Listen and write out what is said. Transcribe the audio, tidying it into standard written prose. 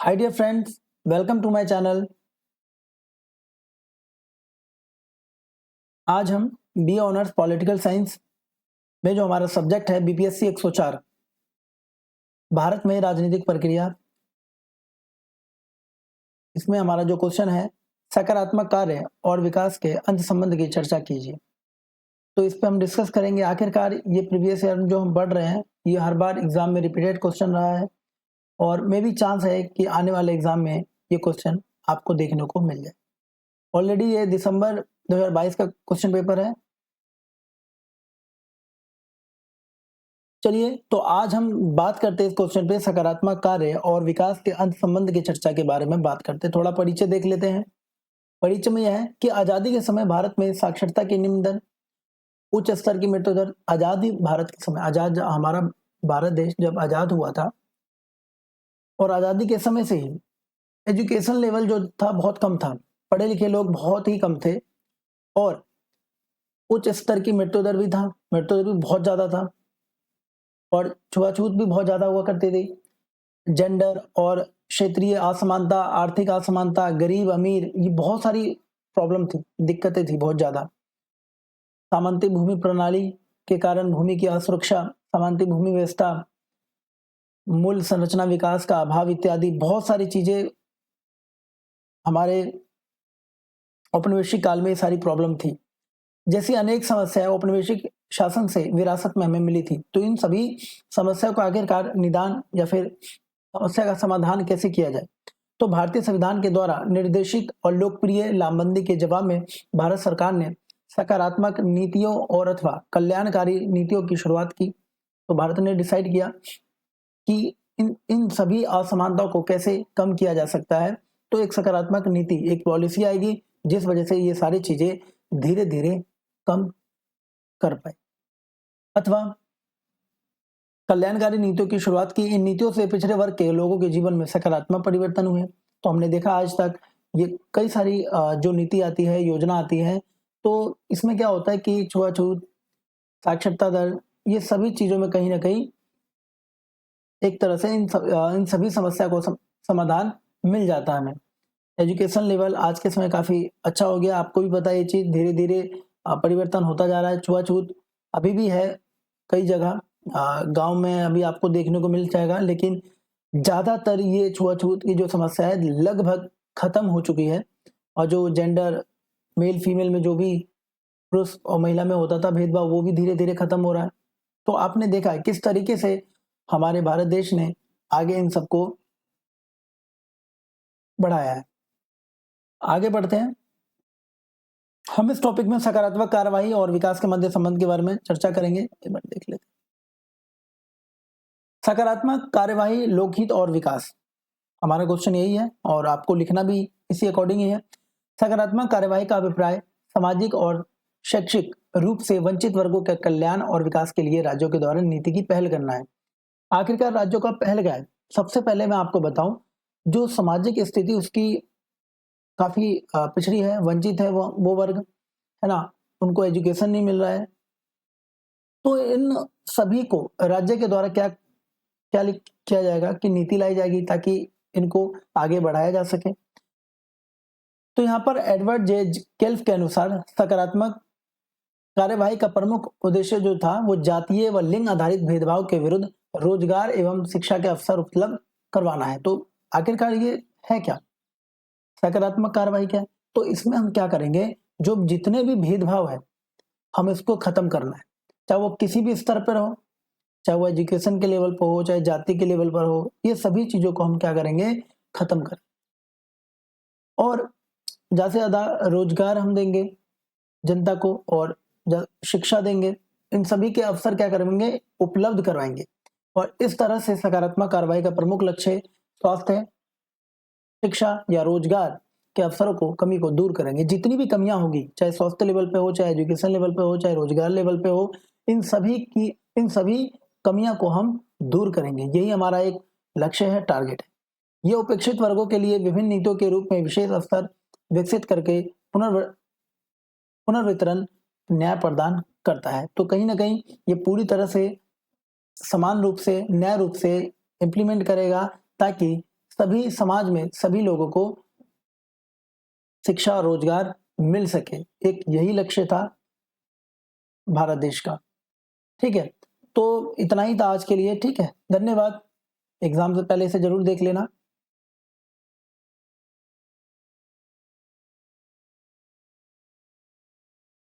Hi dear friends, welcome to my channel. आज हम B honours political science में जो हमारा सब्जेक्ट है बीपीएससी 104 भारत में राजनीतिक प्रक्रिया, इसमें हमारा जो क्वेश्चन है सकारात्मक कार्य और विकास के अंत संबंध की चर्चा कीजिए। तो इस पे हम डिस्कस करेंगे। आखिरकार ये प्रीवियस ईयर जो हम पढ़ रहे हैं ये हर बार एग्जाम में रिपीटेड क्वेश्चन रहा है और मे भी चांस है कि आने वाले एग्जाम में ये क्वेश्चन आपको देखने को मिल जाए। ऑलरेडी ये दिसंबर 2022 का क्वेश्चन पेपर है। चलिए, तो आज हम बात करते हैं इस क्वेश्चन पे सकारात्मक कार्य और विकास के अंत संबंध की चर्चा के बारे में बात करते हैं। थोड़ा परिचय देख लेते हैं। परिचय में यह है कि आजादी के समय भारत में साक्षरता की निम्न दर, उच्च स्तर की मृत्यु दर। आजादी भारत के समय, आजाद हमारा भारत देश जब आजाद हुआ था और आजादी के समय से ही एजुकेशन लेवल जो था बहुत कम था, पढ़े लिखे लोग बहुत ही कम थे और उच्च स्तर की मृत्यु दर भी था, मृत्यु दर भी बहुत ज्यादा था और छुआछूत भी बहुत ज्यादा हुआ करती थी। जेंडर और क्षेत्रीय असमानता, आर्थिक असमानता, गरीब अमीर, ये बहुत सारी प्रॉब्लम थी, दिक्कतें थी बहुत ज्यादा। सामंती भूमि प्रणाली के कारण भूमि की असुरक्षा, सामंती भूमि व्यवस्था, मूल संरचना विकास का अभाव इत्यादि बहुत सारी चीजें हमारे औपनिवेशिक काल में ये सारी प्रॉब्लम थी। जैसी अनेक समस्याएं औपनिवेशिक शासन से विरासत में हमें मिली थी। तो इन सभी समस्याओं का आखिरकार निदान या फिर समस्या का समाधान कैसे किया जाए, तो भारतीय संविधान के द्वारा निर्देशित और लोकप्रिय लामबंदी के जवाब में भारत सरकार ने सकारात्मक नीतियों और अथवा कल्याणकारी नीतियों की शुरुआत की। तो भारत ने डिसाइड किया कि इन सभी असमानताओं को कैसे कम किया जा सकता है। तो एक सकारात्मक नीति, एक पॉलिसी आएगी जिस वजह से ये सारी चीजें धीरे धीरे कम कर पाए, अथवा कल्याणकारी नीतियों की शुरुआत की। इन नीतियों से पिछड़े वर्ग के लोगों के जीवन में सकारात्मक परिवर्तन हुए। तो हमने देखा आज तक ये कई सारी जो नीति आती है, योजना आती है, तो इसमें क्या होता है कि छुआछूत, साक्षरता दर, ये सभी चीजों में कहीं ना कहीं एक तरह से इन सभी समस्या को समाधान मिल जाता है हमें। एजुकेशन लेवल आज के समय काफी अच्छा हो गया, आपको भी पता है ये चीज धीरे धीरे परिवर्तन होता जा रहा है। छुआछूत अभी भी है कई जगह, गांव में अभी आपको देखने को मिल जाएगा, लेकिन ज्यादातर ये छुआछूत की जो समस्या है लगभग खत्म हो चुकी है। और जो जेंडर, मेल फीमेल में जो भी पुरुष और महिला में होता था भेदभाव, वो भी धीरे धीरे खत्म हो रहा है। तो आपने देखा है किस तरीके से हमारे भारत देश ने आगे इन सबको बढ़ाया है। आगे बढ़ते हैं। हम इस टॉपिक में सकारात्मक कार्रवाई और विकास के मध्य संबंध के बारे में चर्चा करेंगे। एक बार देख लेते हैं। सकारात्मक कार्यवाही, लोकहित और विकास, हमारा क्वेश्चन यही है और आपको लिखना भी इसी अकॉर्डिंग ही है। सकारात्मक कार्यवाही का अभिप्राय सामाजिक और शैक्षिक रूप से वंचित वर्गों के कल्याण और विकास के लिए राज्यों के द्वारा नीति की पहल करना है। आखिरकार राज्यों का पहल क्या है? सबसे पहले मैं आपको बताऊं, जो सामाजिक स्थिति उसकी काफी पिछड़ी है, वंचित है वो वर्ग, है ना, उनको एजुकेशन नहीं मिल रहा है। तो इन सभी को राज्य के द्वारा क्या क्या किया जाएगा कि नीति लाई जाएगी ताकि इनको आगे बढ़ाया जा सके। तो यहाँ पर एडवर्ड जे केल्फ के अनुसार सकारात्मक कार्यवाही का प्रमुख उद्देश्य जो था वो जातीय व लिंग आधारित भेदभाव के विरुद्ध रोजगार एवं शिक्षा के अवसर उपलब्ध करवाना है। तो आखिरकार ये है क्या, सकारात्मक कार्यवाही क्या है? तो इसमें हम क्या करेंगे, जो जितने भी भेदभाव है हम इसको खत्म करना है, चाहे वो किसी भी स्तर पर हो, चाहे वो एजुकेशन के लेवल पर हो, चाहे जाति के लेवल पर हो, ये सभी चीजों को हम क्या करेंगे, खत्म करें। और ज्यादा से ज्यादा रोजगार हम देंगे जनता को और शिक्षा देंगे, इन सभी के अवसर क्या करेंगे, उपलब्ध करवाएंगे। और इस तरह से सकारात्मक कार्रवाई का प्रमुख लक्ष्य स्वास्थ्य, शिक्षा या रोजगार के अवसरों को, कमी को दूर करेंगे। जितनी भी कमियां होगी, चाहे स्वास्थ्य लेवल पे हो, चाहे एजुकेशन लेवल पे हो, चाहे रोजगार लेवल पे हो, इन सभी कमियां को हम दूर करेंगे। यही हमारा एक लक्ष्य है, टारगेट है। ये उपेक्षित वर्गों के लिए विभिन्न नीतियों के रूप में विशेष अवसर विकसित करके पुनर्वितरण न्याय प्रदान करता है। तो कहीं ना कहीं ये पूरी तरह से समान रूप से, न्याय रूप से इम्प्लीमेंट करेगा ताकि सभी समाज में सभी लोगों को शिक्षा और रोजगार मिल सके, एक यही लक्ष्य था भारत देश का। ठीक है, तो इतना ही था आज के लिए। ठीक है, धन्यवाद। एग्जाम से पहले इसे जरूर देख लेना।